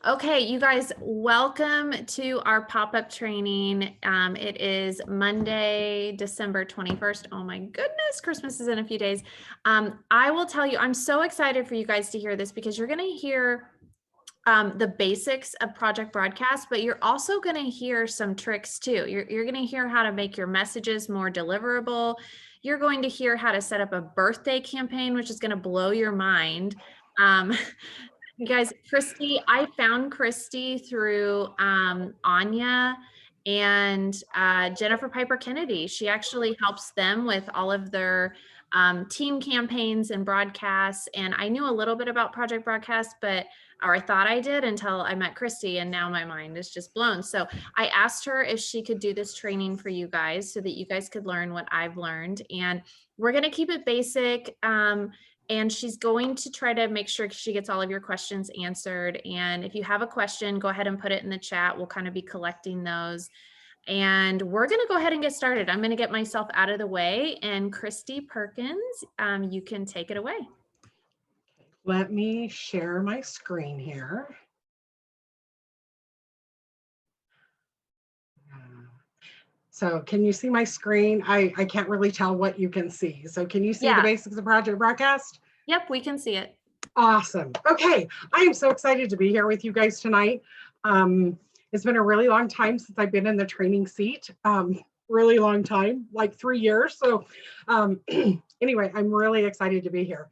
Okay, you guys, welcome to our pop-up training. It is Monday, December 21st. Oh my goodness, Christmas is in a few days. I will tell you, I'm so excited for you guys to hear this because you're going to hear the basics of Project Broadcast, but you're also going to hear some tricks too. You're going to hear how to make your messages more deliverable. You're going to hear how to set up a birthday campaign, which is going to blow your mind. You guys, I found Christy through Anya and Jennifer Piper Kennedy. She actually helps them with all of their team campaigns and broadcasts. And I knew a little bit about Project Broadcast, or I thought I did until I met Christy, and now my mind is just blown. So I asked her if she could do this training for you guys so that you guys could learn what I've learned. And we're going to keep it basic. And she's going to try to make sure she gets all of your questions answered. And if you have a question, go ahead and put it in the chat. We'll kind of be collecting those. And we're going to go ahead and get started. I'm going to get myself out of the way. And Christy Perkins, you can take it away. Let me share my screen here. So can you see my screen? I can't really tell what you can see. So can you see the basics of Project Broadcast? Yep, we can see it. Awesome. Okay, I am so excited to be here with you guys tonight. It's been a really long time since I've been in the training seat. Really long time, like 3 years. So anyway, I'm really excited to be here.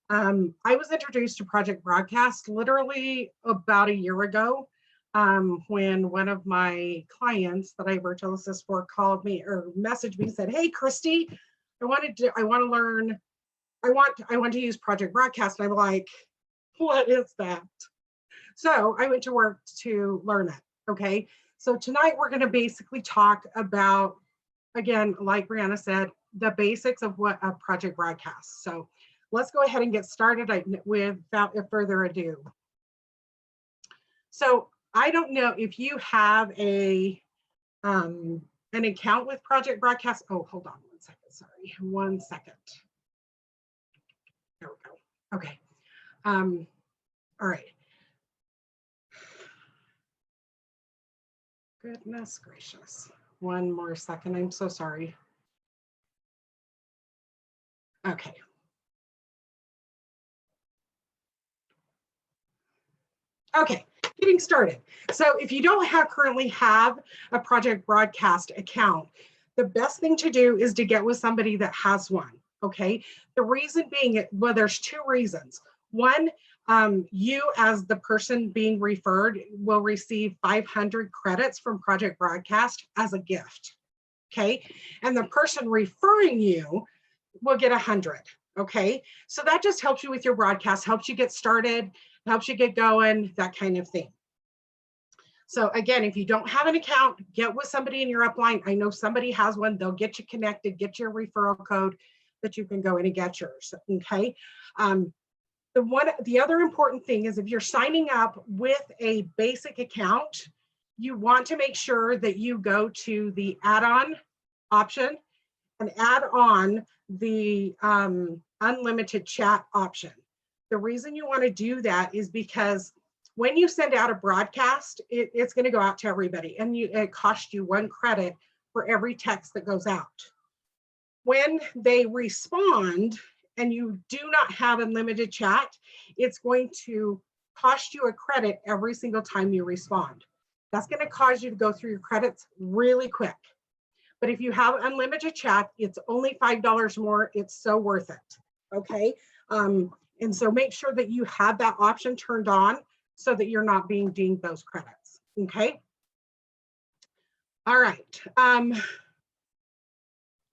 I was introduced to Project Broadcast literally about a year ago. When one of my clients that I virtual assist for called me or messaged me and said, "Hey, Christy, I want to use Project Broadcast." And I'm like, "What is that?" So I went to work to learn it. Okay. So tonight we're going to basically talk about, again, like Brianna said, the basics of what a Project Broadcast. So let's go ahead and get started without further ado. So I don't know if you have an account with Project Broadcast. Oh, hold on 1 second. Sorry, 1 second. There we go. Okay. All right. Goodness gracious. 1 more second. I'm so sorry. Okay. Okay. Getting started. So if you don't currently have a Project Broadcast account, the best thing to do is to get with somebody that has one. Okay. The reason being, well, there's 2 reasons. One, you as the person being referred will receive 500 credits from Project Broadcast as a gift. Okay. And the person referring you will get 100. Okay. So that just helps you with your broadcast, helps you get started, helps you get going, that kind of thing. So again, if you don't have an account, get with somebody in your upline. I know somebody has one. They'll get you connected, get your referral code that you can go in and get yours. Okay. The other important thing is if you're signing up with a basic account, you want to make sure that you go to the add-on option and add on the unlimited chat option. The reason you want to do that is because when you send out a broadcast, it's going to go out to everybody, and it costs you 1 credit for every text that goes out. When they respond and you do not have unlimited chat, it's going to cost you a credit every single time you respond. That's going to cause you to go through your credits really quick. But if you have unlimited chat, it's only $5 more. It's so worth it. Okay. And so make sure that you have that option turned on so that you're not being dinged those credits. Okay. All right.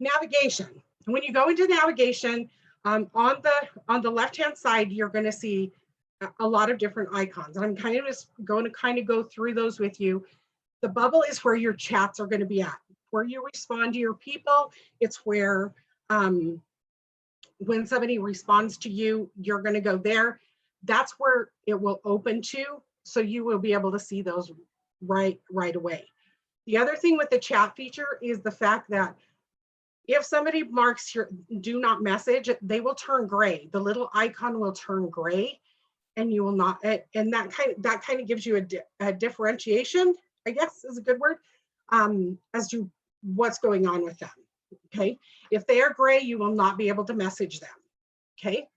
Navigation. When you go into navigation, on the left-hand side, you're going to see a lot of different icons. And I'm kind of just going to go through those with you. The bubble is where your chats are going to be at, where you respond to your people. It's where when somebody responds to you, you're going to go there. That's where it will open to, so you will be able to see those right away. The other thing with the chat feature is the fact that if somebody marks your do not message, they will turn gray. The little icon will turn gray. and you will not, and that kind of gives you a differentiation, I guess is a good word, as to what's going on with them. Okay, if they are gray, you will not be able to message them. Okay,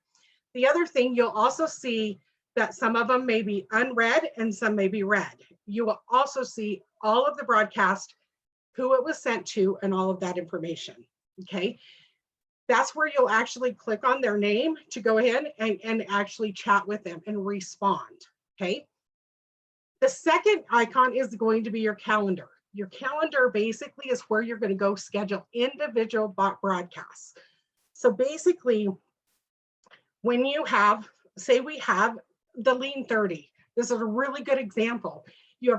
the other thing, you'll also see that some of them may be unread and some may be read. You will also see all of the broadcast, who it was sent to, and all of that information. Okay, that's where you'll actually click on their name to go ahead and actually chat with them and respond. Okay, the second icon is going to be your calendar. Your calendar basically is where you're going to go schedule individual broadcasts. So basically, when you have, say we have the Lean 30, this is a really good example. You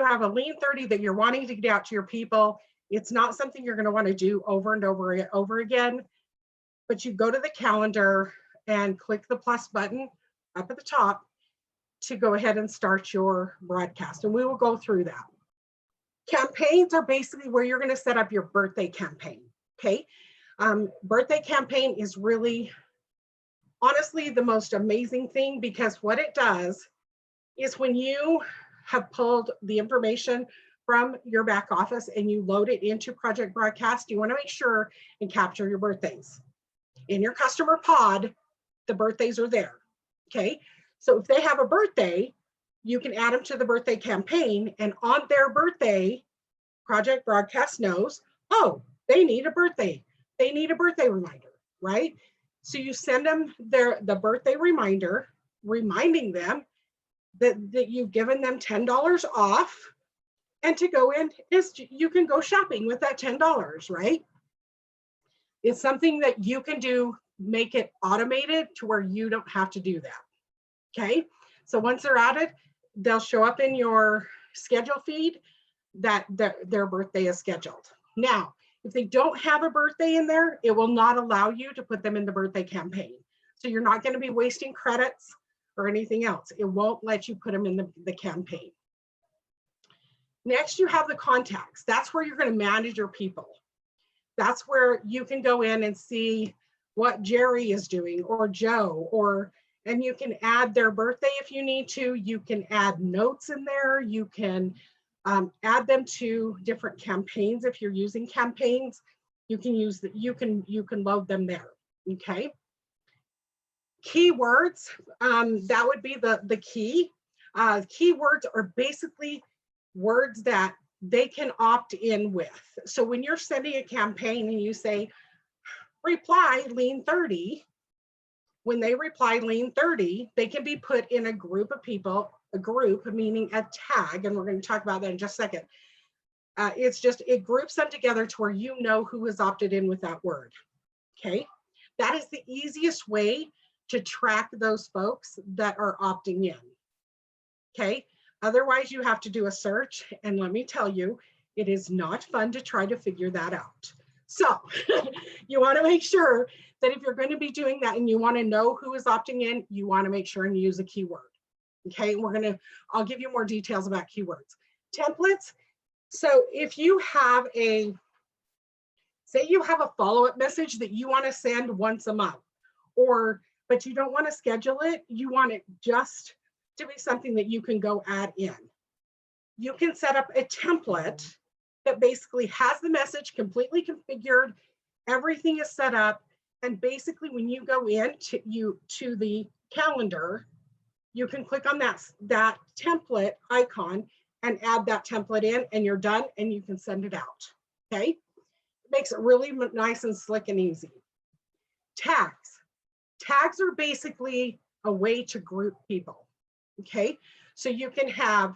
have a Lean 30 that you're wanting to get out to your people. It's not something you're going to want to do over and over again, but you go to the calendar and click the plus button up at the top to go ahead and start your broadcast. And we will go through that. Campaigns are basically where you're going to set up your birthday campaign. Okay. Birthday campaign is really, honestly, the most amazing thing, because what it does is when you have pulled the information from your back office and you load it into Project Broadcast, you want to make sure and capture your birthdays. In your customer pod, the birthdays are there. Okay. So if they have a birthday, you can add them to the birthday campaign, and on their birthday, Project Broadcast knows, oh, they need a birthday. They need a birthday reminder, right? So you send them the birthday reminder, reminding them that you've given them $10 off, and to go in is you can go shopping with that $10, right? It's something that you can do, make it automated to where you don't have to do that. Okay, so once they're added, they'll show up in your schedule feed that their birthday is scheduled. Now, if they don't have a birthday in there, it will not allow you to put them in the birthday campaign. So you're not going to be wasting credits or anything else. It won't let you put them in the campaign. Next, you have the contacts. That's where you're going to manage your people. That's where you can go in and see what Jerry is doing, or Joe, and you can add their birthday if you need to. You can add notes in there. You can add them to different campaigns. If you're using campaigns, you can use that. You can load them there. Okay. Keywords, that would be the key. Keywords are basically words that they can opt in with. So when you're sending a campaign and you say, reply Lean 30, when they reply Lean 30, they can be put in a group of people, a group meaning a tag, and we're going to talk about that in just a second. It groups them together to where you know who has opted in with that word. Okay, that is the easiest way to track those folks that are opting in. Okay, otherwise you have to do a search, and let me tell you, it is not fun to try to figure that out. So you want to make sure that if you're going to be doing that and you want to know who is opting in, you want to make sure and use a keyword. Okay, I'll give you more details about keywords. Templates. So if you have say you have a follow-up message that you want to send once a month, but you don't want to schedule it, you want it just to be something that you can go add in. You can set up a template that basically has the message completely configured, everything is set up, and basically when you go in to the calendar, you can click on that template icon and add that template in, and you're done, and you can send it out. Okay, it makes it really nice and slick and easy. Tags are basically a way to group people. Okay, so you can have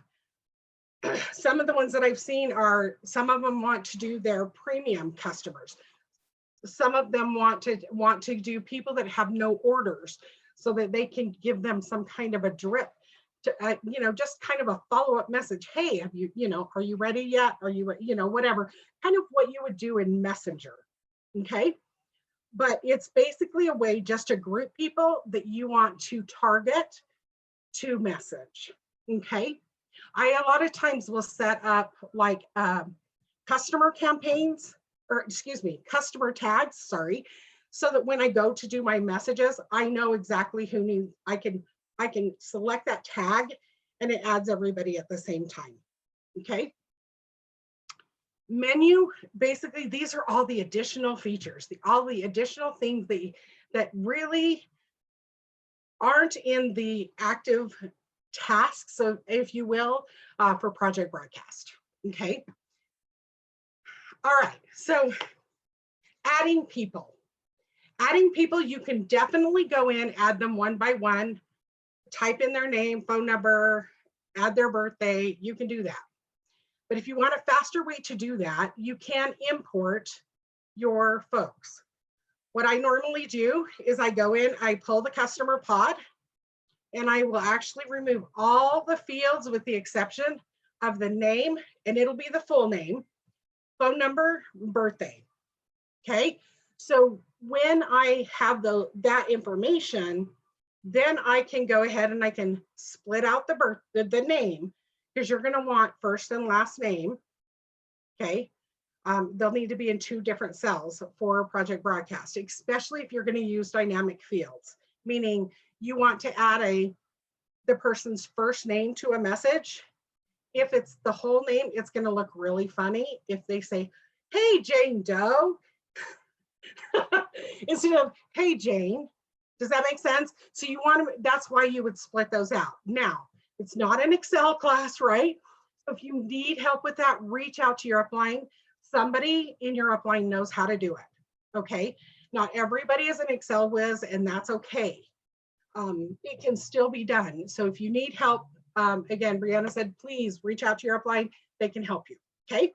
some of the ones that I've seen are, some of them want to do their premium customers. Some of them want to do people that have no orders, so that they can give them some kind of a drip to, just kind of a follow-up message. Hey, have you, are you ready yet? Are you, whatever, kind of what you would do in Messenger. Okay. But it's basically a way just to group people that you want to target to message. Okay. I a lot of times will set up like customer campaigns, or excuse me, customer tags, sorry, so that when I go to do my messages, I know exactly who needs, I can I can select that tag and it adds everybody at the same time. Okay. Menu, basically, these are all the additional features, all the additional things that really aren't in the active tasks, so if you will, for Project Broadcast. Okay. All right. So adding people. Adding people, you can definitely go in, add them one by one, type in their name, phone number, add their birthday. You can do that. But if you want a faster way to do that, you can import your folks. What I normally do is I go in, I pull the customer pod, and I will actually remove all the fields with the exception of the name, and it'll be the full name, phone number, birthday. Okay, so when I have that information, then I can go ahead and I can split out the name, because you're going to want first and last name. Okay, they'll need to be in 2 different cells for Project Broadcast, especially if you're going to use dynamic fields, meaning you want to add the person's first name to a message. If it's the whole name, it's going to look really funny if they say, "Hey, Jane Doe," instead of "Hey, Jane." Does that make sense? So you want to, that's why you would split those out. Now, it's not an Excel class, right? So if you need help with that, reach out to your upline. Somebody in your upline knows how to do it. Okay. Not everybody is an Excel whiz, and that's okay. It can still be done. So if you need help, again, Brianna said, please reach out to your upline. They can help you. Okay.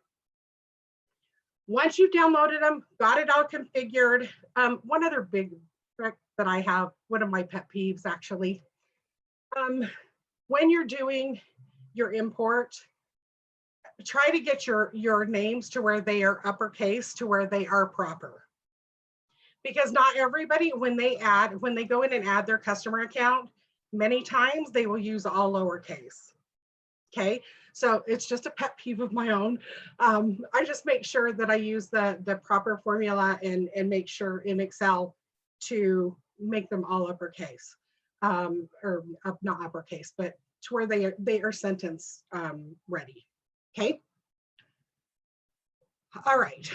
Once you've downloaded them, got it all configured. One other big trick that I have, one of my pet peeves actually, when you're doing your import, try to get your names to where they are uppercase, to where they are proper. Because not everybody, when they go in and add their customer account, many times they will use all lowercase. Okay, so it's just a pet peeve of my own. I just make sure that I use the proper formula and make sure in Excel to make them all uppercase, or not uppercase, but to where they are sentence ready. Okay. All right.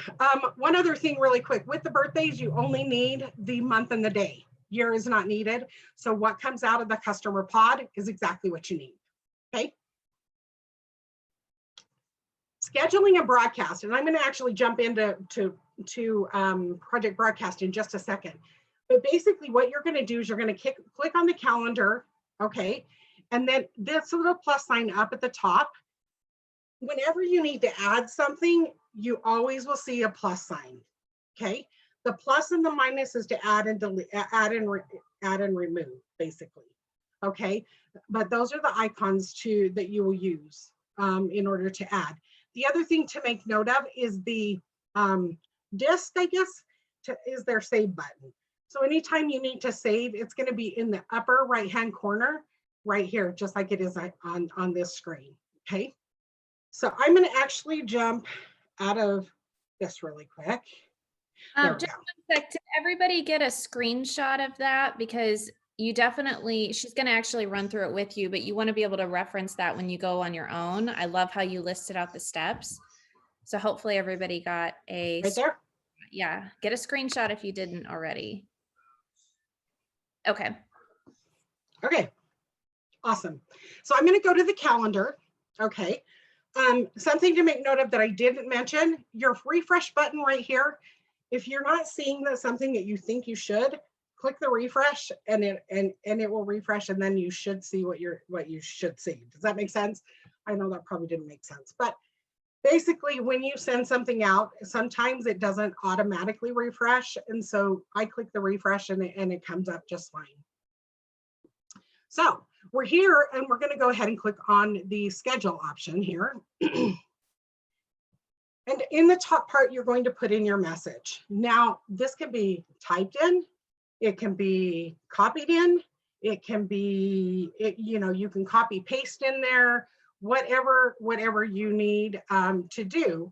One other thing really quick, with the birthdays, you only need the month and the day. Year is not needed. So what comes out of the customer pod is exactly what you need. Okay. Scheduling a broadcast, and I'm going to actually jump into Project Broadcast in just a second. But basically what you're going to do is you're going to click on the calendar, okay? And then this little plus sign up at the top. Whenever you need to add something, you always will see a plus sign, okay? The plus and the minus is to add and delete, add and remove, basically, okay? But those are the icons that you will use in order to add. The other thing to make note of is the disk, I guess, is their save button. So anytime you need to save, it's going to be in the upper right-hand corner right here, just like it is on this screen, okay? So I'm going to actually jump out of this really quick. Just one sec. Did everybody get a screenshot of that? Because you definitely, she's going to actually run through it with you, but you want to be able to reference that when you go on your own. I love how you listed out the steps. So hopefully everybody got a, right there. Yeah, get a screenshot if you didn't already. Okay. Okay, awesome. So I'm going to go to the calendar. Okay. Something to make note of that I didn't mention, your refresh button right here. If you're not seeing something that you think you should, click the refresh and it will refresh, and then you should see what you should see. Does that make sense? I know that probably didn't make sense, but basically when you send something out, sometimes it doesn't automatically refresh. And so I click the refresh and it comes up just fine. So we're here and we're going to go ahead and click on the schedule option here. And in the top part, you're going to put in your message. Now, this can be typed in, it can be copied in, it can be, you can copy paste in there, whatever you need to do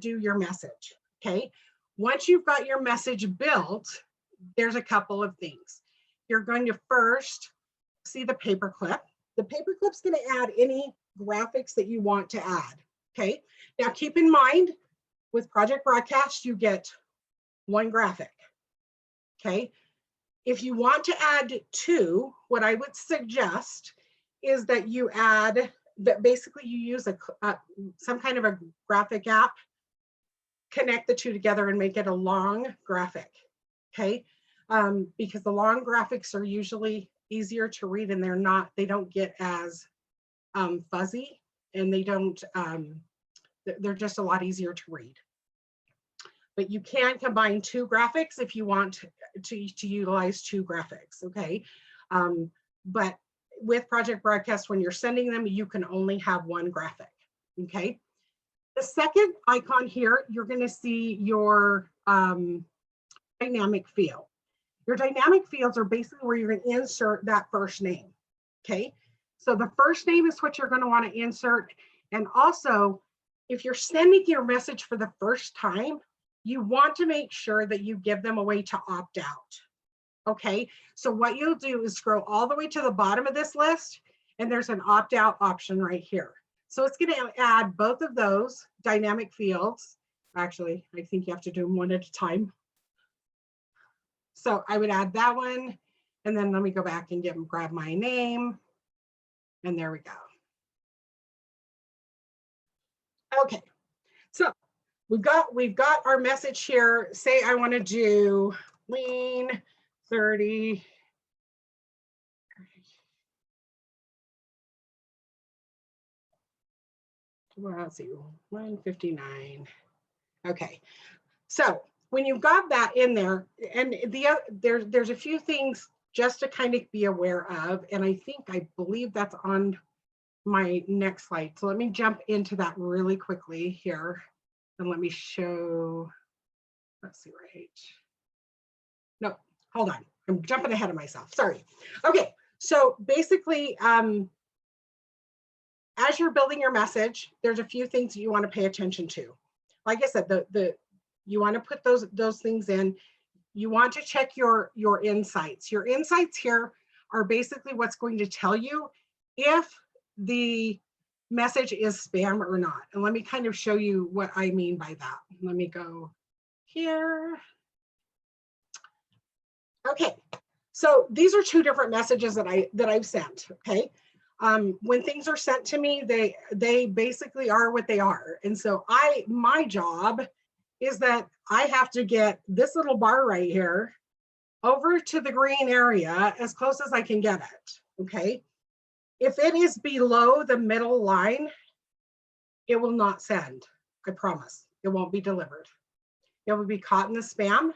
your message, okay? Once you've got your message built, there's a couple of things. you're going to first see the paperclip. The paperclip's going to add any graphics that you want to add. Okay. Now keep in mind, with Project Broadcast, you get one graphic. Okay. If you want to add two, what I would suggest is that you add that basically you use some kind of a graphic app, connect the two together and make it a long graphic. Okay. Because the long graphics are usually easier to read and they don't get as fuzzy, and they're just a lot easier to read. But you can combine two graphics if you want to utilize two graphics, okay? But with Project Broadcast, when you're sending them, you can only have one graphic, okay? The second icon here, you're gonna see your dynamic field. Your dynamic fields are basically where you're gonna insert that first name, okay? So the first name is what you're gonna wanna insert. And also, if you're sending your message for the first time, you want to make sure that you give them a way to opt out, okay? So what you'll do is scroll all the way to the bottom of this list, and there's an opt-out option right here. So it's gonna add both of those dynamic fields. Actually, I think you have to do them one at a time. So I would add that one, and then let me go back and grab my name, and there we go. Okay, so we've got our message here. Say I want to do lean 30. Well, let's see, 159. Okay, so when you've got that in there, and there's a few things just to kind of be aware of, and I believe that's on my next slide. So let me jump into that really quickly here, and let me show. Let's see, right? No, hold on. I'm jumping ahead of myself. Sorry. Okay, so basically, as you're building your message, there's a few things you want to pay attention to. Like I said, you want to put those things in. You want to check your insights. Your insights here are basically what's going to tell you if the message is spam or not. And let me kind of show you what I mean by that. Let me go here. Okay, so these are two different messages that I've sent. Okay, when things are sent to me, they basically are what they are. And so my job is that I have to get this little bar right here over to the green area as close as I can get it, okay? If it is below the middle line, it will not send, I promise. It won't be delivered. It will be caught in the spam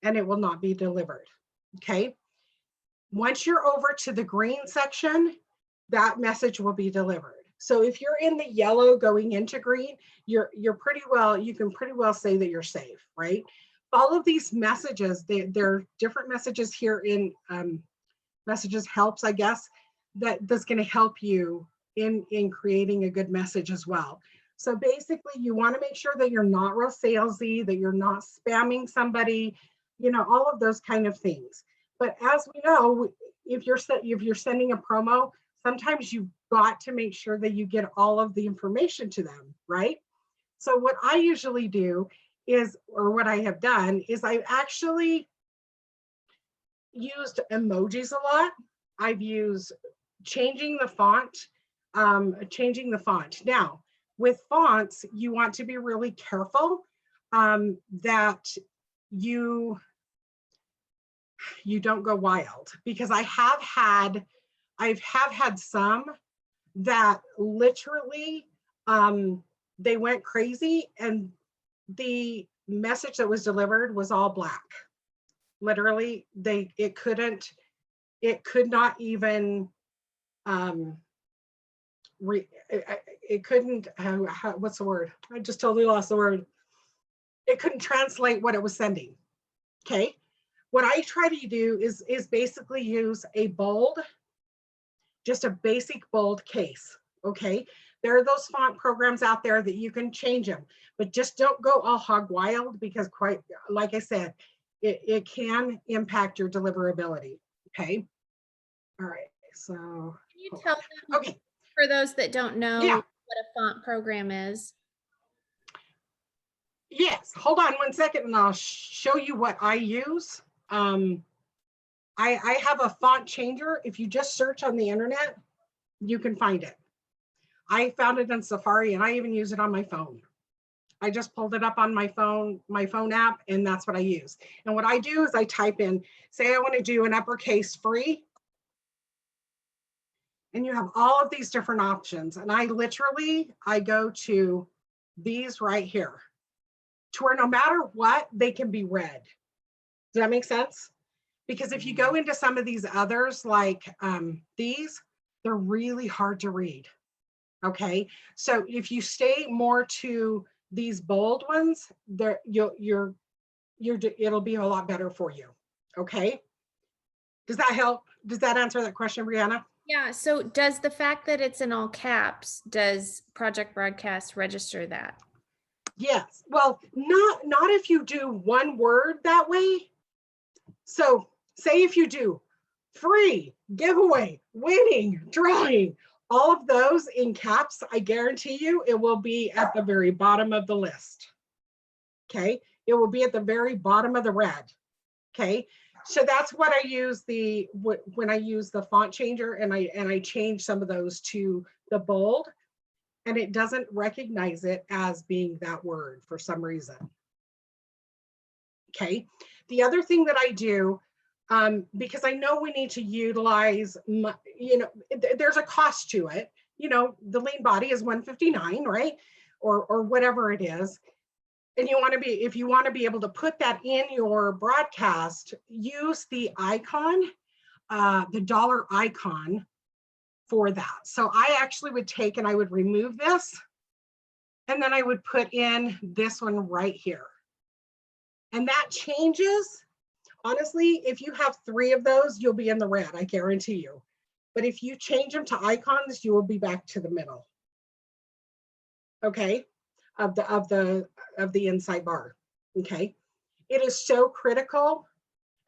and it will not be delivered, okay? Once you're over to the green section, that message will be delivered. So if you're in the yellow going into green, you can pretty well say that you're safe, right? All of these messages, they're different messages here in messages helps, I guess, that's going to help you in creating a good message as well. So basically, you want to make sure that you're not real salesy, that you're not spamming somebody, all of those kind of things. But as we know, if you're sending a promo, sometimes you've got to make sure that you get all of the information to them, right? So what I usually do is, or what I have done is I've actually used emojis a lot. I've used changing the font. Now, with fonts, you want to be really careful that you don't go wild, because I have had some that literally they went crazy and the message that was delivered was all black. Literally, it could not even it couldn't, what's the word? I just totally lost the word. It couldn't translate what it was sending. Okay. What I try to do is basically use a bold, just a basic bold case. Okay. There are those font programs out there that you can change them, but just don't go all hog wild, because quite like I said, it can impact your deliverability. Okay. All right. So, Can you tell them, okay. for those that don't know Yeah. what a font program is? Yes. Hold on one second and I'll show you what I use. I have a font changer. If you just search on the internet, you can find it. I found it in Safari and I even use it on my phone. I just pulled it up on my phone app, and that's what I use. And what I do is I type in, say I want to do an uppercase free, and you have all of these different options. And I go to these right here to where no matter what, they can be read. Does that make sense? Because if you go into some of these others, like these, they're really hard to read. Okay, so if you stay more to these bold ones, it'll be a lot better for you. Okay, does that help? Does that answer that question, Brianna? Yeah, so does the fact that it's in all caps, does Project Broadcast register that? Yes. Well, not if you do one word that way. So say if you do free, giveaway, winning, drawing, all of those in caps, I guarantee you it will be at the very bottom of the list. Okay, it will be at the very bottom of the red. Okay, so that's what I use when I use the font changer, and I change some of those to the bold, and it doesn't recognize it as being that word for some reason. Okay, the other thing that I do, because I know we need to utilize, there's a cost to it. The lean body is $159, right? Or whatever it is. And if you want to be able to put that in your broadcast, use the icon, the dollar icon for that. So I actually would take and I would remove this, and then I would put in this one right here. And that changes. Honestly, if you have 3 of those, you'll be in the red, I guarantee you. But if you change them to icons, you will be back to the middle. Okay, of the inside bar. Okay, it is so critical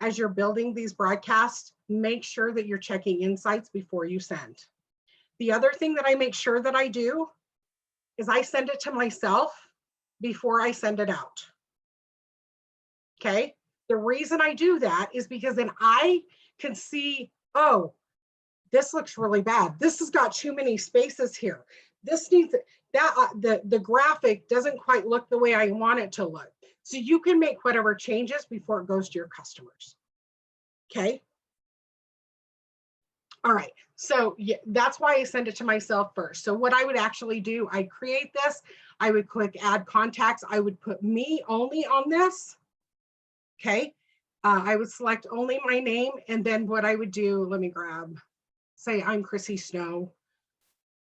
as you're building these broadcasts. Make sure that you're checking insights before you send. The other thing that I make sure that I do is I send it to myself before I send it out. Okay, the reason I do that is because then I can see, oh, this looks really bad. This has got too many spaces here. This needs the graphic doesn't quite look the way I want it to look. So you can make whatever changes before it goes to your customers. Okay. All right. So yeah, that's why I send it to myself first. So what I would actually do, I create this, I would click add contacts. I would put me only on this. Okay. I would select only my name. And then what I would do, let me grab, say I'm Chrissy Snow.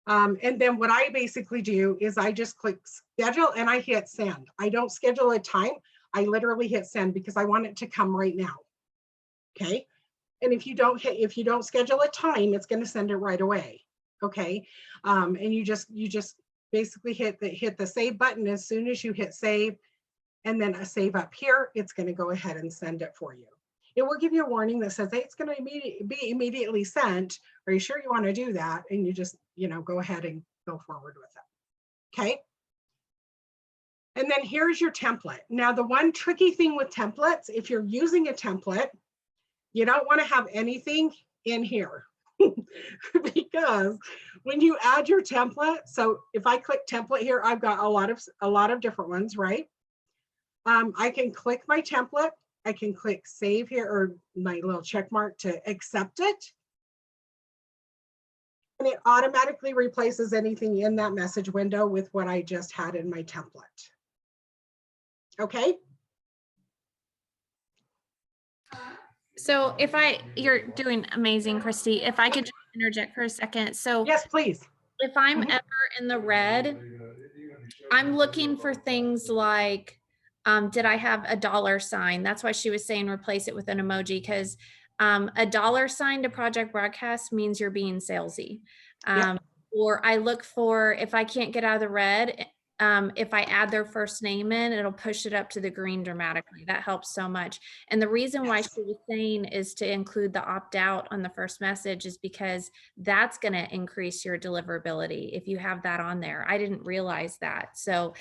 And then what I basically do is I just click schedule and I hit send. I don't schedule a time. I literally hit send because I want it to come right now. Okay. And if you don't schedule a time, it's going to send it right away. Okay. And you just basically hit the save button. As soon as you hit save and then a save up here, it's going to go ahead and send it for you. It will give you a warning that says, hey, it's going to be immediately sent. Are you sure you want to do that? And you just, go ahead and go forward with it. Okay. And then here's your template. Now, the one tricky thing with templates, if you're using a template, you don't want to have anything in here because when you add your template, so if I click template here, I've got a lot of different ones, right? I can click my template. I can click save here or my little check mark to accept it. And it automatically replaces anything in that message window with what I just had in my template. Okay. So you're doing amazing, Christy. If I could just interject for a second. So yes, please. If I'm ever in the red, I'm looking for things like, did I have a dollar sign? That's why she was saying replace it with an emoji, because a dollar sign to Project Broadcast means you're being salesy. Or I look for, if I can't get out of the red, if I add their first name in, it'll push it up to the green dramatically. That helps so much. And the reason why Yes. she was saying is to include the opt out on the first message is because that's going to increase your deliverability if you have that on there. I didn't realize that. So,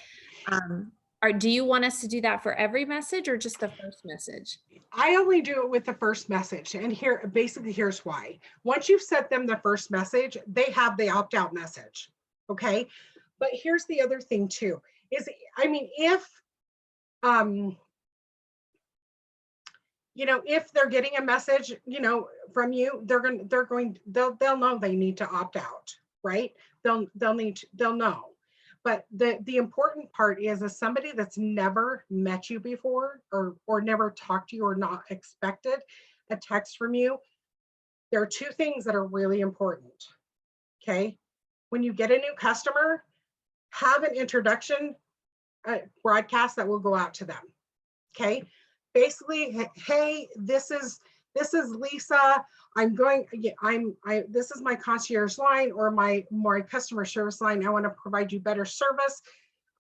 do you want us to do that for every message or just the first message? I only do it with the first message. And here, basically, here's why. Once you've sent them the first message, they have the opt out message. Okay. But here's the other thing too, is, I mean, if, if they're getting a message, from you, they'll know they need to opt out, right? They'll know. But the important part is somebody that's never met you before or never talked to you or not expected a text from you. There are two things that are really important. Okay. When you get a new customer, have an introduction broadcast that will go out to them. Okay. Basically, hey, this is Lisa. This is my concierge line or my customer service line. I want to provide you better service.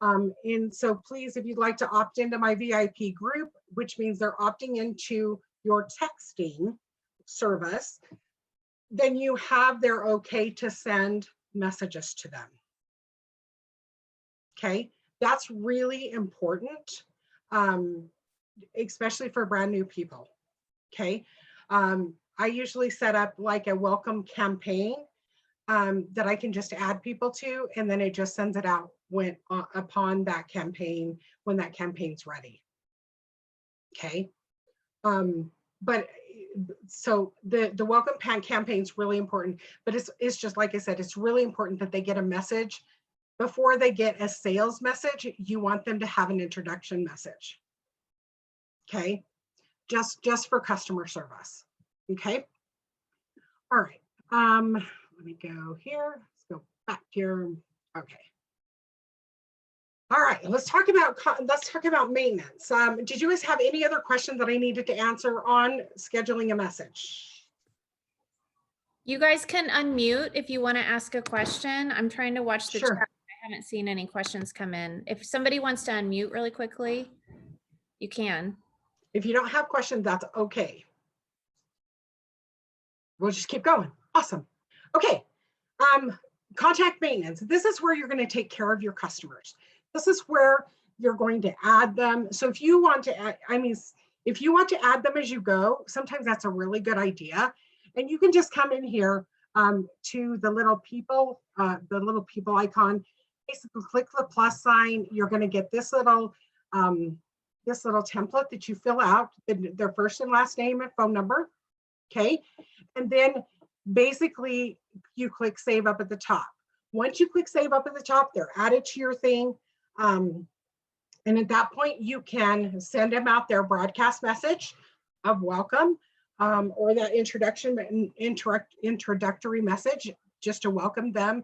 And so please, if you'd like to opt into my VIP group, which means they're opting into your texting service, then you have their okay to send messages to them. Okay, that's really important, especially for brand new people. Okay, I usually set up like a welcome campaign that I can just add people to, and then it just sends it out upon that campaign, when that campaign's ready. Okay, but so the welcome campaign is really important, but it's just like I said, it's really important that they get a message. Before they get a sales message, you want them to have an introduction message. Okay, just for customer service. Okay, all right. Let me go here. Let's go back here. Okay. All right, let's talk about maintenance. Did you guys have any other questions that I needed to answer on scheduling a message? You guys can unmute if you want to ask a question. I'm trying to watch the Sure. chat. I haven't seen any questions come in. If somebody wants to unmute really quickly, you can. If you don't have questions, that's okay. We'll just keep going. Awesome. Okay. Contact maintenance. This is where you're going to take care of your customers. This is where you're going to add them. So if you want to add, if you want to add them as you go, sometimes that's a really good idea. And you can just come in here to the little people icon. Basically click the plus sign. You're going to get this little template that you fill out, their first and last name and phone number. Okay. And then basically you click save up at the top. Once you click save up at the top, they're added to your thing. And at that point, you can send them out their broadcast message of welcome, or that introductory message just to welcome them,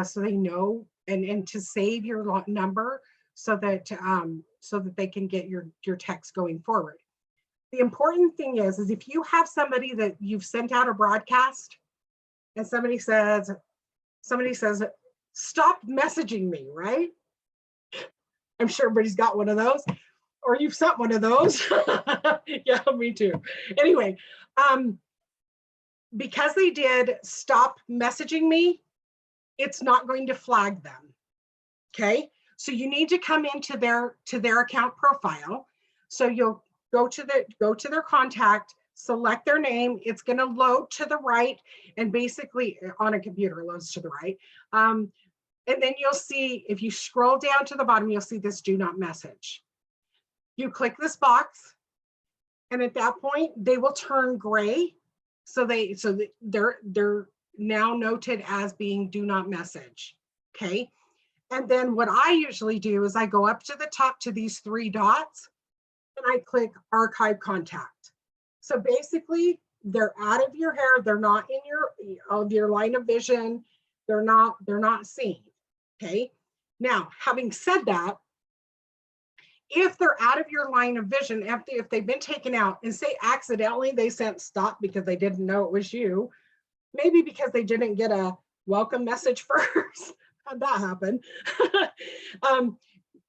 so they know, and to save your number so that they can get your text going forward. The important thing is if you have somebody that you've sent out a broadcast and somebody says, stop messaging me, right? I'm sure everybody's got one of those, or you've sent one of those. Yeah, me too. Anyway, because they did stop messaging me, it's not going to flag them. Okay, so you need to come into their account profile. So you'll go to their contact, select their name. It's going to load to the right, and basically on a computer, it loads to the right. And then you'll see, if you scroll down to the bottom, you'll see this do not message. You click this box, and at that point, they will turn gray. So they're now noted as being do not message. Okay. And then what I usually do is I go up to the top to these three dots and I click archive contact. So basically they're out of your hair. They're not in your line of vision. They're not seen. Okay. Now, having said that, if they're out of your line of vision, if they've been taken out, and say accidentally they sent stop because they didn't know it was you, maybe because they didn't get a welcome message first, How'd that happen?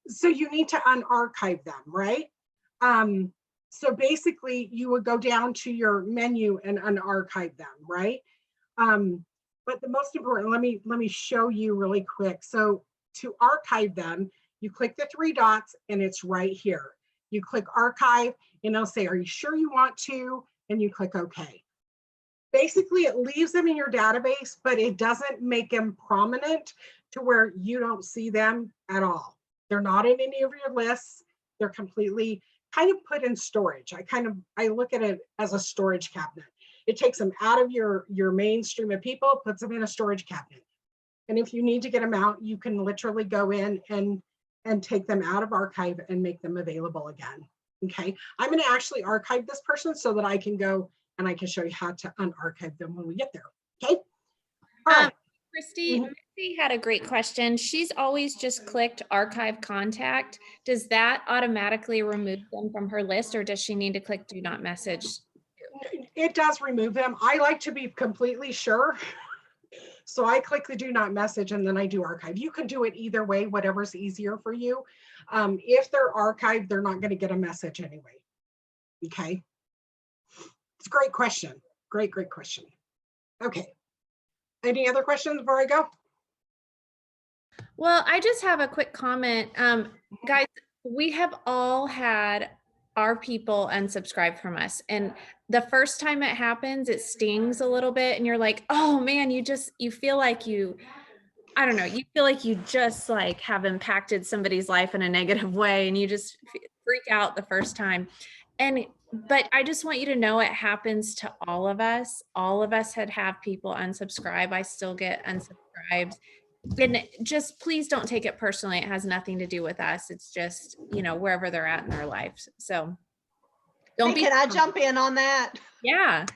So you need to unarchive them, right? So basically you would go down to your menu and unarchive them, right? But the most important, let me show you really quick. So to archive them, you click the three dots and it's right here. You click archive and it'll say, are you sure you want to? And you click OK. Basically, it leaves them in your database, but it doesn't make them prominent to where you don't see them at all. They're not in any of your lists. They're completely kind of put in storage. I look at it as a storage cabinet. It takes them out of your mainstream of people, puts them in a storage cabinet. And if you need to get them out, you can literally go in and take them out of archive and make them available again. Okay, I'm going to actually archive this person so that I can go and I can show you how to unarchive them when we get there. Okay. All right. Christy, Missy had a great question. She's always just clicked archive contact. Does that automatically remove them from her list, or does she need to click do not message? It does remove them. I like to be completely sure. So I click the do not message and then I do archive. You can do it either way, whatever's easier for you. If they're archived, they're not going to get a message anyway. Okay. It's a great question. Great question. Okay. Any other questions before I go? Well, I just have a quick comment. Guys, we have all had our people unsubscribe from us. And the first time it happens, it stings a little bit. And you're like, oh man, you feel like I don't know, you feel like you just like have impacted somebody's life in a negative way. And you just freak out the first time. But I just want you to know it happens to all of us. All of us have people unsubscribe. I still get unsubscribed. And just please don't take it personally. It has nothing to do with us. It's just, wherever they're at in their lives. So don't be. Can I jump in on that? Yeah.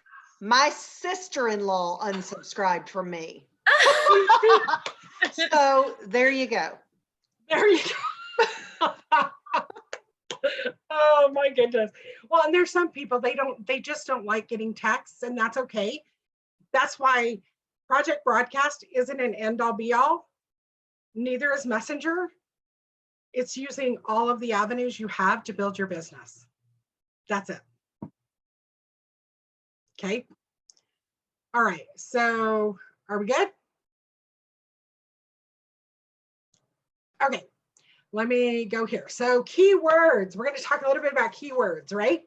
My sister-in-law unsubscribed from me. So there you go. There you go. Oh my goodness. Well, and there's some people, they just don't like getting texts, and that's okay. That's why Project Broadcast isn't an end all be all. Neither is Messenger. It's using all of the avenues you have to build your business. That's it. Okay. All right. So are we good? Okay. Let me go here. So keywords, we're going to talk a little bit about keywords, right?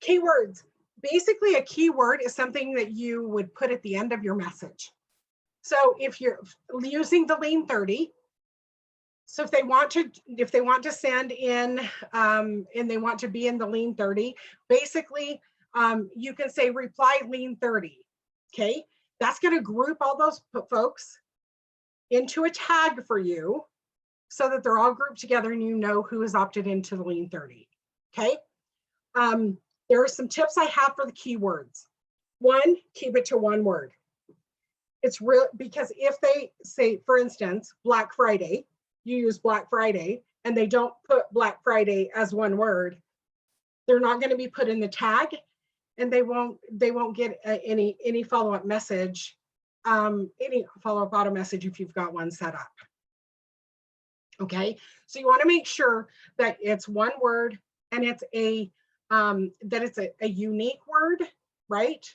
Keywords, basically a keyword is something that you would put at the end of your message. So if you're using the Lean 30, so if they want to send in and they want to be in the Lean 30, basically you can say reply Lean 30, okay? That's going to group all those folks into a tag for you, so that they're all grouped together and you know who is opted into the Lean 30, okay? There are some tips I have for the keywords. One, keep it to one word. It's real, because if they say, for instance, Black Friday, you use Black Friday, and they don't put Black Friday as one word, they're not going to be put in the tag, and they won't get any follow-up message, any follow-up auto message if you've got one set up. Okay, so you want to make sure that it's one word and it's a unique word, right?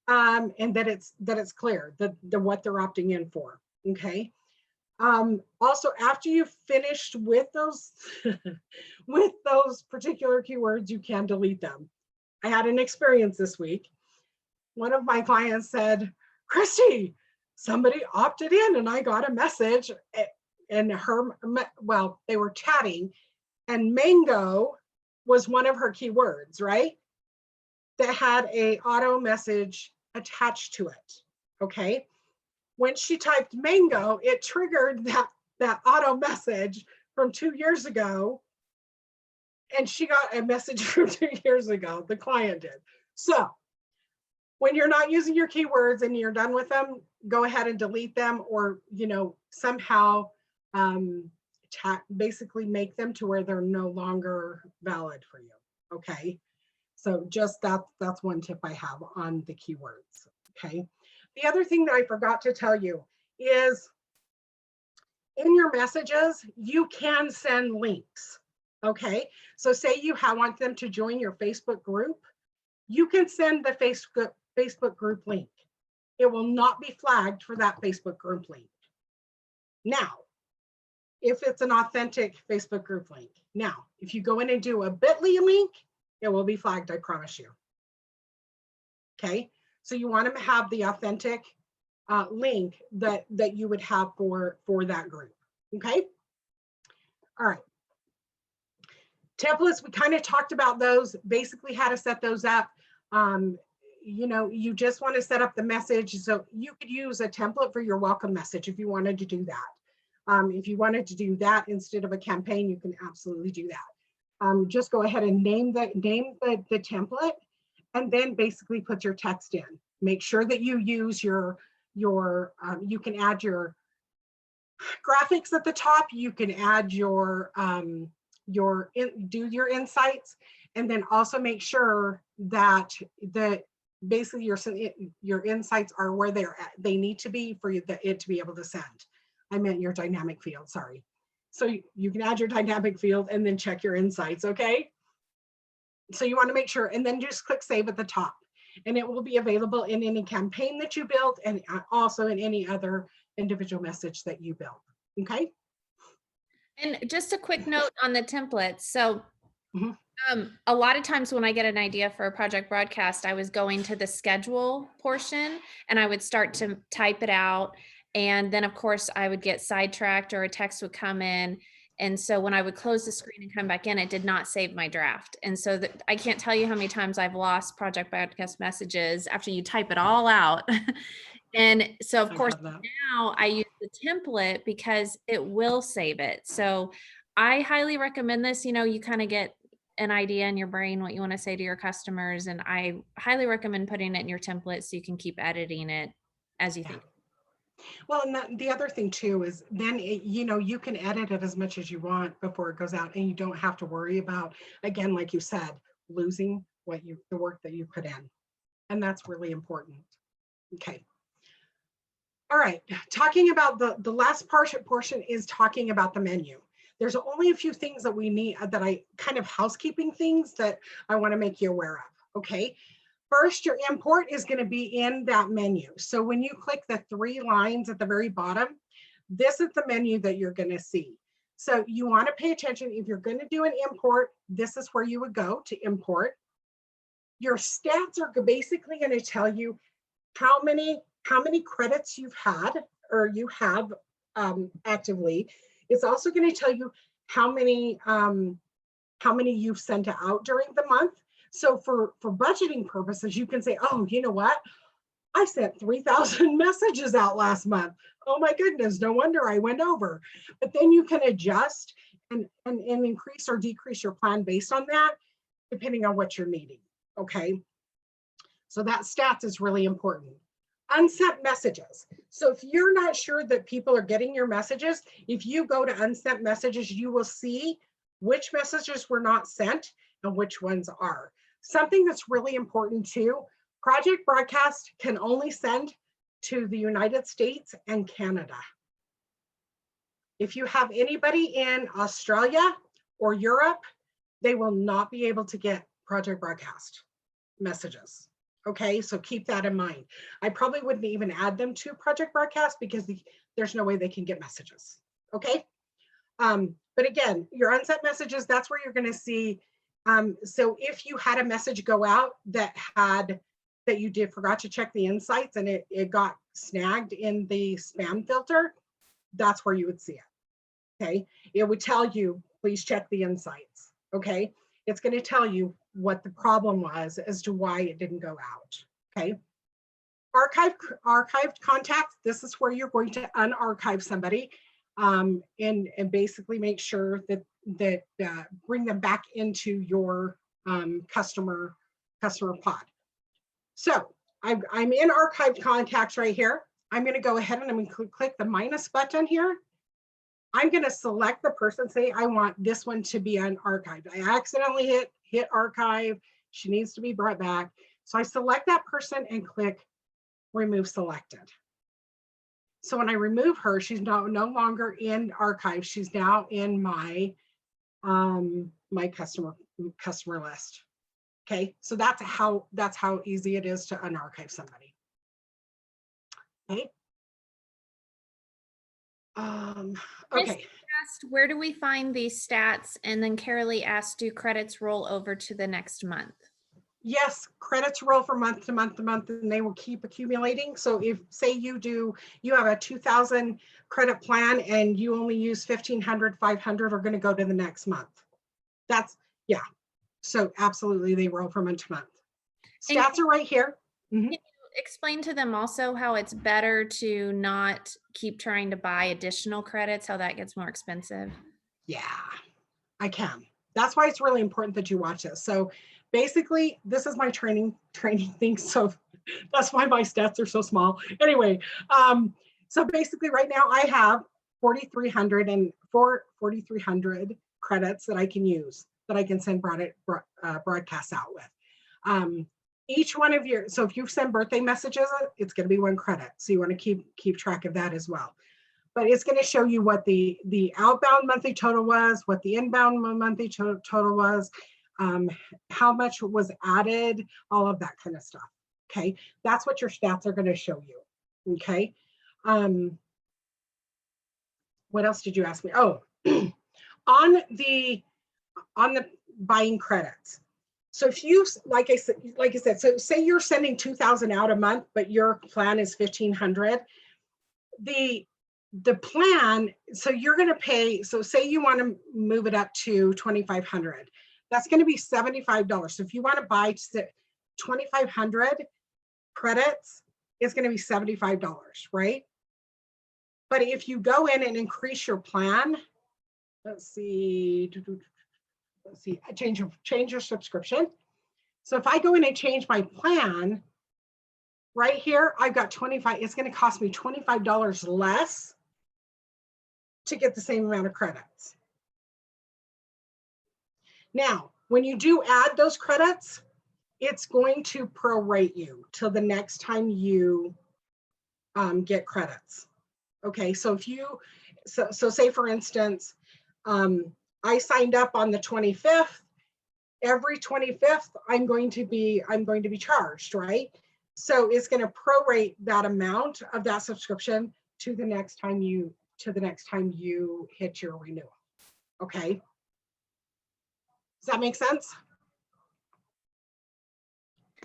And that it's clear the what they're opting in for. Okay. Also, after you've finished with those with those particular keywords, you can delete them. I had an experience this week. One of my clients said, Christy, somebody opted in and I got a message. And they were chatting, and mango was one of her keywords, right? That had a auto message attached to it, okay? When she typed mango, it triggered that auto message from 2 years ago, and she got a message from 2 years ago, the client did. So when you're not using your keywords and you're done with them, go ahead and delete them, or, somehow basically make them to where they're no longer valid for you. Okay, so just that's one tip I have on the keywords. Okay, the other thing that I forgot to tell you is in your messages, you can send links. Okay, so say you want them to join your Facebook group, you can send the Facebook group link. It will not be flagged for that Facebook group link. Now, if it's an authentic Facebook group link. Now, if you go in and do a bit.ly link, it will be flagged, I promise you. Okay, so you want to have the authentic link that you would have for that group. Okay, all right. Templates, we kind of talked about those, basically how to set those up. You know, you just want to set up the message. So you could use a template for your welcome message if you wanted to do that. If you wanted to do that instead of a campaign, you can absolutely do that. Just go ahead and name the template, and then basically put your text in. Make sure that you use you can add your graphics at the top. You can add your insights, and then also make sure that basically your insights are where they need to be for it to be able to send. I meant your dynamic field, sorry. So you can add your dynamic field and then check your insights, okay? So you want to make sure, and then just click save at the top, and it will be available in any campaign that you build, and also in any other individual message that you build, okay? And just a quick note on the templates. So Mhm. a lot of times when I get an idea for a project broadcast, I was going to the schedule portion and I would start to type it out. And then of course I would get sidetracked or a text would come in. And so when I would close the screen and come back in, it did not save my draft. And so I can't tell you how many times I've lost project broadcast messages after you type it all out. And so of course now I use the template because it will save it. So I highly recommend this. You know, you kind of get an idea in your brain what you want to say to your customers, and I highly recommend putting it in your template so you can keep editing it as you think. Well, and the other thing too is then you know, you can edit it as much as you want before it goes out, and you don't have to worry about, again, like you said, losing the work that you put in, and that's really important. Okay. All right, talking about the last portion is talking about the menu. There's only a few things that we need, that I kind of housekeeping things that I want to make you aware of. Okay, first, your import is going to be in that menu. So when you click the 3 lines at the very bottom, this is the menu that you're going to see. So you want to pay attention. If you're going to do an import, this is where you would go to import. Your stats are basically going to tell you how many credits you've had or you have actively. It's also going to tell you how many you've sent out during the month. So for budgeting purposes, you can say, oh, you know what? I sent 3,000 messages out last month. Oh my goodness, no wonder I went over. But then you can adjust and increase or decrease your plan based on that, depending on what you're needing, okay? So that stats is really important. Unsent messages. So if you're not sure that people are getting your messages, if you go to unsent messages, you will see which messages were not sent and which ones are. Something that's really important too, Project Broadcast can only send to the United States and Canada. If you have anybody in Australia or Europe, they will not be able to get Project Broadcast messages. Okay, so keep that in mind. I probably wouldn't even add them to Project Broadcast because there's no way they can get messages. Okay, but again, your unsent messages, that's where you're going to see. So if you had a message go out that you forgot to check the insights and it got snagged in the spam filter, that's where you would see it. Okay, it would tell you, please check the insights. Okay, it's going to tell you what the problem was as to why it didn't go out. Okay, archived contacts, this is where you're going to unarchive somebody and basically make sure that bring them back into your customer pod. So I'm in archived contacts right here. I'm going to go ahead and I'm going to click the minus button here. I'm going to select the person, say I want this one to be unarchived. I accidentally hit archive. She needs to be brought back. So I select that person and click remove selected. So when I remove her, she's no longer in archive. She's now in my my customer list. Okay, so that's how easy it is to unarchive somebody. Okay. Okay. Asked, where do we find these stats? And then Carolee asked, do credits roll over to the next month? Yes, credits roll from month to month to month, and they will keep accumulating. So if, say you have a 2,000 credit plan and you only use 1,500, 500 are going to go to the next month. That's, yeah. So absolutely, they roll from month to month. Stats are right here. Can you explain to them also how it's better to not keep trying to buy additional credits, how that gets more expensive? Yeah, I can. That's why it's really important that you watch this. So basically, this is my training thing. So that's why my stats are so small. Anyway, so basically right now I have 4,300 credits that I can use, that I can send broadcasts out with. Each one of your, so if you send birthday messages, it's going to be 1 credit. So you want to keep track of that as well. But it's going to show you what the outbound monthly total was, what the inbound monthly total was, how much was added, all of that kind of stuff. Okay, that's what your stats are going to show you. Okay, what else did you ask me? Oh, on the buying credits. So if you, like I said, so say you're sending 2,000 out a month, but your plan is 1,500. The plan, so you're going to pay, so say you want to move it up to 2,500, that's going to be $75. So if you want to buy 2,500 credits, it's going to be $75, right? But if you go in and increase your plan, let's see, change your subscription. So if I go in and change my plan, right here, I've got 25, it's going to cost me $25 less to get the same amount of credits. Now, when you do add those credits, it's going to prorate you till the next time you get credits. Okay, so if you, so say for instance, I signed up on the 25th, every 25th, I'm going to be charged, right? So it's going to prorate that amount of that subscription to the next time you hit your renewal. Okay. Does that make sense?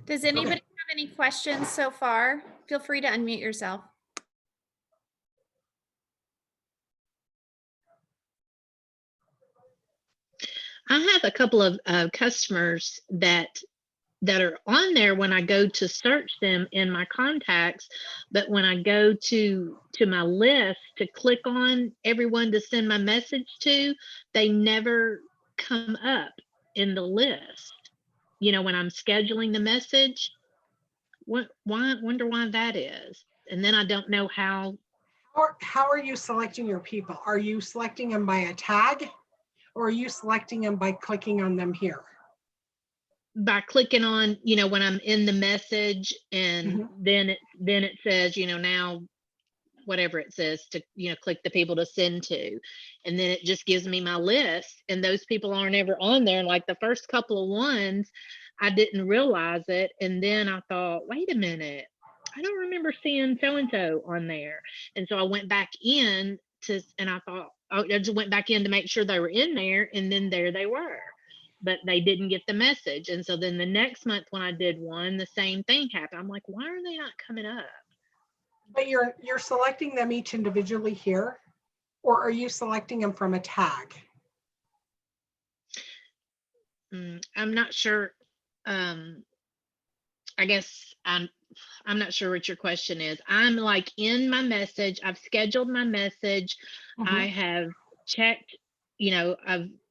Does anybody have any questions so far? Feel free to unmute yourself. I have a couple of customers that are on there when I go to search them in my contacts, but when I go to my list to click on everyone to send my message to, they never come up in the list. You know, when I'm scheduling the message, wonder why that is. And then I don't know how. How are you selecting your people? Are you selecting them by a tag, or are you selecting them by clicking on them here? By clicking on, you know, when I'm in the message, and then it says, you know, now whatever it says to, you know, click the people to send to, and then it just gives me my list, and those people aren't ever on there. And like the first couple of ones, I didn't realize it, and then I thought, wait a minute, I don't remember seeing so and so on there. And so I went back in and I thought, I just went back in to make sure they were in there, and then there they were, but they didn't get the message. And so then the next month when I did one, the same thing happened. I'm like, why are they not coming up? But you're selecting them each individually here, or are you selecting them from a tag? I'm not sure. I guess I'm not sure what your question is. I'm like in my message, I've scheduled my message, I have checked, you know,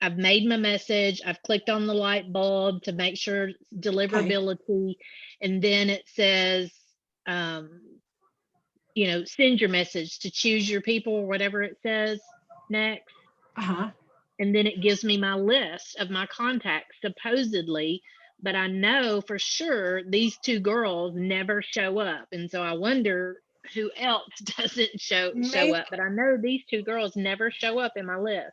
I've made my message, I've clicked on the light bulb to make sure deliverability, and then it says, you know, send your message to choose your people, or whatever it says next. And then it gives me my list of my contacts, supposedly, but I know for sure these two girls never show up. And so I wonder who else doesn't show Make- up, but I know these two girls never show up in my list.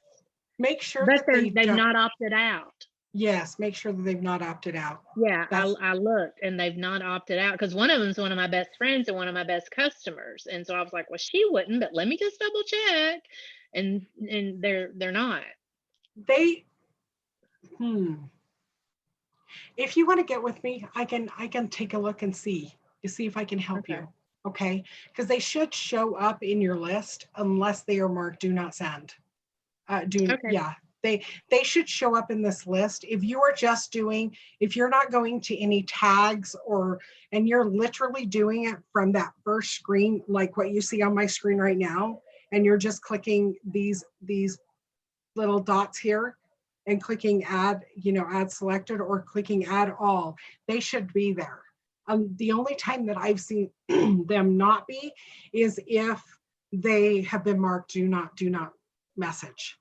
Make sure But that they've don't. not opted out. Yes, make sure that they've not opted out. Yeah, That's- I looked and they've not opted out because one of them's one of my best friends and one of my best customers. And so I was like, well, she wouldn't, but let me just double check. And they're not. They, if you want to get with me, I can take a look and see to see if I can help Okay. you. Okay, because they should show up in your list unless they are marked do not send. Okay. Yeah, they should show up in this list. If you are just doing, if you're not going to any tags and you're literally doing it from that first screen, like what you see on my screen right now, and you're just clicking these little dots here and clicking add, add selected or clicking add all, they should be there. The only time that I've seen them not be is if they have been marked do not message.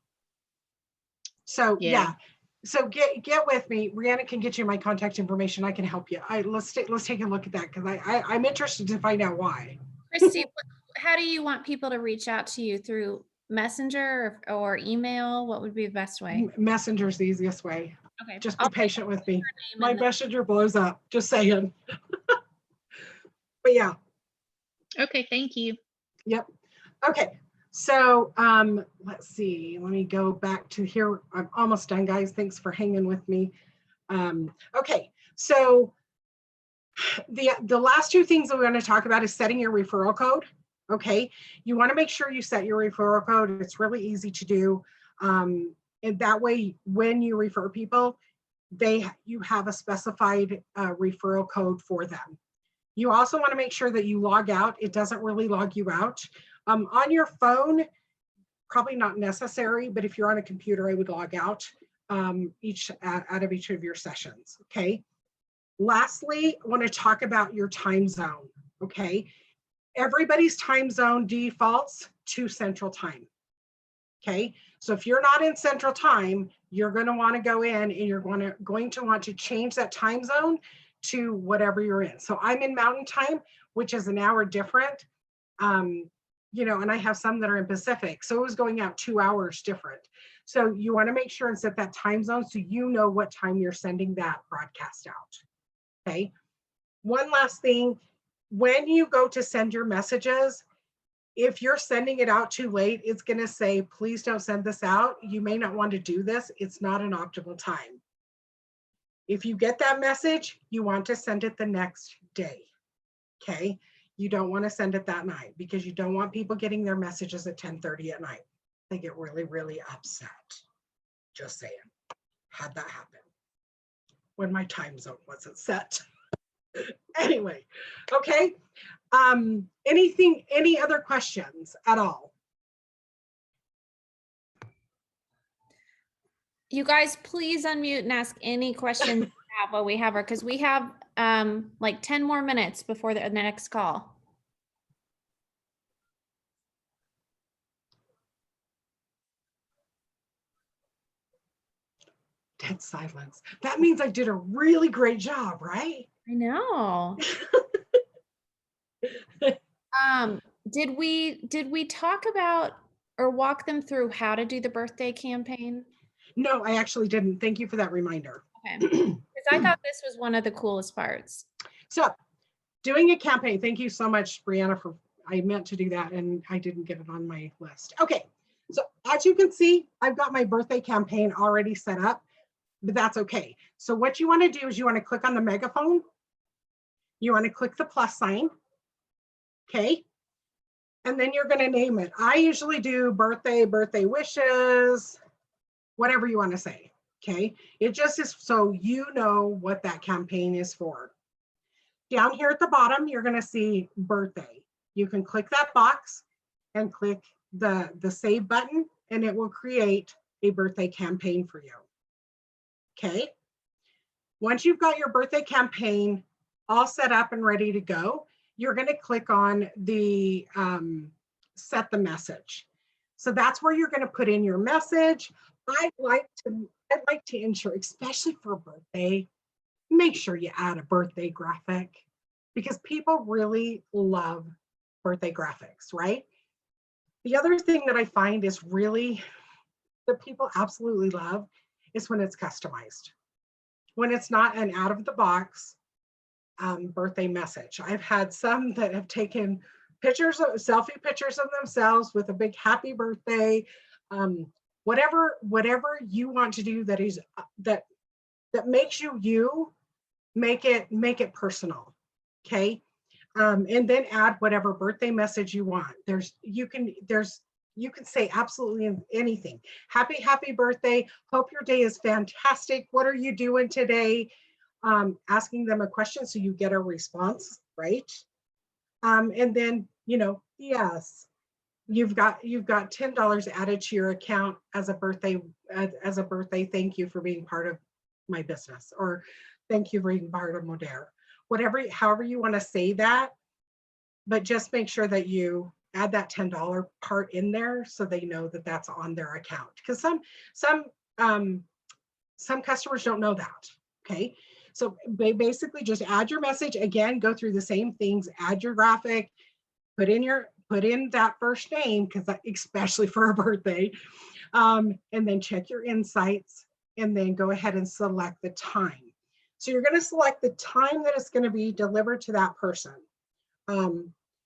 So yeah. So get with me. Brianna can get you my contact information. I can help you. Let's take a look at that because I'm interested to find out why. Christy, how do you want people to reach out to you? Through Messenger or email? What would be the best way? Messenger's the easiest way. Okay. Just be I'll put patient with me. your name My in the- messenger blows up, just saying. But yeah, Okay, thank you. yep. Okay, so let's see. Let me go back to here. I'm almost done, guys. Thanks for hanging with me. Okay, so the last two things that we're going to talk about is setting your referral code. Okay, you want to make sure you set your referral code. It's really easy to do. And that way, when you refer people, you have a specified referral code for them. You also want to make sure that you log out. It doesn't really log you out. On your phone, probably not necessary, but if you're on a computer, I would log out out of each of your sessions, okay? Lastly, I want to talk about your time zone, okay? Everybody's time zone defaults to Central Time, okay? So if you're not in Central Time, you're going to want to go in and you're going to want to change that time zone to whatever you're in. So I'm in Mountain Time, which is an hour different, and I have some that are in Pacific. So it was going out 2 hours different. So you want to make sure and set that time zone so you know what time you're sending that broadcast out, okay? One last thing, when you go to send your messages, if you're sending it out too late, it's going to say, please don't send this out. You may not want to do this. It's not an optimal time. If you get that message, you want to send it the next day, okay? You don't want to send it that night because you don't want people getting their messages at 10:30 at night. They get really, really upset. Just saying. Had that happen when my time zone wasn't set. Anyway, okay. Any other questions at all? You guys, please unmute and ask any questions you have while we have her, because we have like 10 more minutes before the next call. Dead silence. That means I did a really great job, right? I know. Did we talk about or walk them through how to do the birthday campaign? No, I actually didn't. Thank you for that reminder. Okay. Because I thought this was one of the coolest parts. So doing a campaign, thank you so much, Brianna, I meant to do that and I didn't get it on my list. Okay, so as you can see, I've got my birthday campaign already set up, but that's okay. So what you want to do is you want to click on the megaphone. You want to click the plus sign, okay? And then you're going to name it. I usually do birthday wishes, whatever you want to say, okay? It just is so you know what that campaign is for. Down here at the bottom, you're going to see birthday. You can click that box and click the save button, and it will create a birthday campaign for you, okay? Once you've got your birthday campaign all set up and ready to go, you're going to click on the set the message. So that's where you're going to put in your message. I'd like to ensure, especially for a birthday, make sure you add a birthday graphic because people really love birthday graphics, right? The other thing that I find is really that people absolutely love is when it's customized. When it's not an out of the box birthday message. I've had some that have taken selfie pictures of themselves with a big happy birthday, whatever you want to do that is that makes you make it personal. Okay. And then add whatever birthday message you want. You can say absolutely anything. Happy birthday. Hope your day is fantastic. What are you doing today? Asking them a question so you get a response, right? And then, yes, you've got $10 added to your account as a birthday thank you for being part of my business, or thank you for being part of Modere. However you want to say that, but just make sure that you add that $10 part in there so they know that that's on their account. Because some customers don't know that. Okay, so basically just add your message again. Go through the same things. Add your graphic. Put in that first name, because especially for a birthday, and then check your insights, and then go ahead and select the time. So you're going to select the time that it's going to be delivered to that person.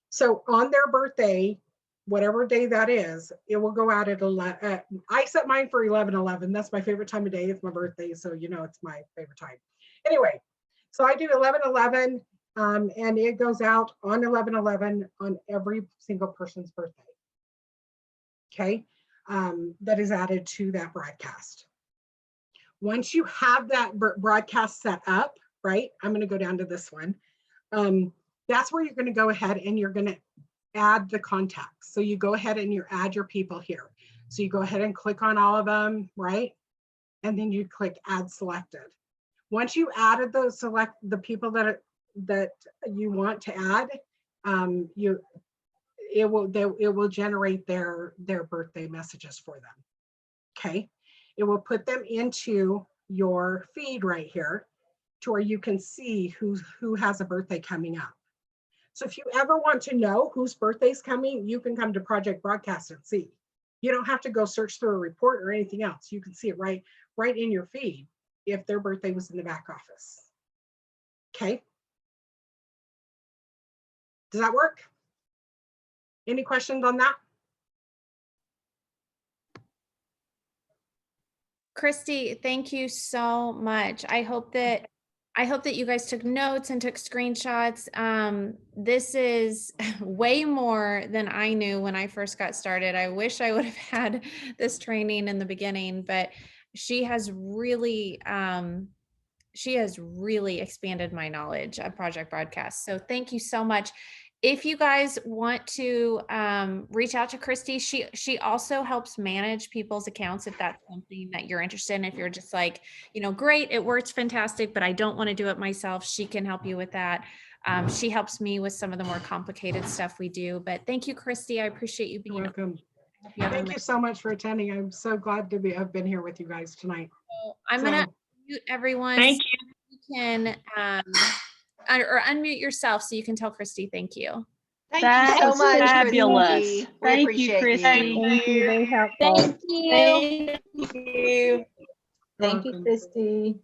So on their birthday, whatever day that is, it will go out at 11. I set mine for 11:11. That's my favorite time of day. It's my birthday, so it's my favorite time. Anyway, so I do 11:11, and it goes out on 11:11 on every single person's birthday. Okay, that is added to that broadcast. Once you have that broadcast set up, right? I'm going to go down to this one. That's where you're going to go ahead and you're going to add the contacts. So you go ahead and you add your people here. So you go ahead and click on all of them, right? And then you click add selected. Once you added select the people that you want to add, it will generate their birthday messages for them. Okay. It will put them into your feed right here to where you can see who has a birthday coming up. So if you ever want to know whose birthday's coming, you can come to Project Broadcast and see. You don't have to go search through a report or anything else. You can see it right in your feed if their birthday was in the back office. Okay. Does that work? Any questions on that? Christy, thank you so much. I hope that you guys took notes and took screenshots. This is way more than I knew when I first got started. I wish I would have had this training in the beginning, but she has really expanded my knowledge of Project Broadcast. So thank you so much. If you guys want to reach out to Christy, she also helps manage people's accounts if that's something that you're interested in. If you're just like, great, it works fantastic, but I don't want to do it myself, she can help you with that. She helps me with some of the more complicated stuff we do. But thank you, Christy. I appreciate you being welcome. Thank you so much for attending. I'm so glad to have been here with you guys tonight. I'm going to mute everyone. Thank you. You can or unmute yourself so you can tell Christy thank you. Thank you so much, fabulous. Christy. We Thank you, appreciate Christy. Thank you, very helpful. Thank you. Thank you, Christy.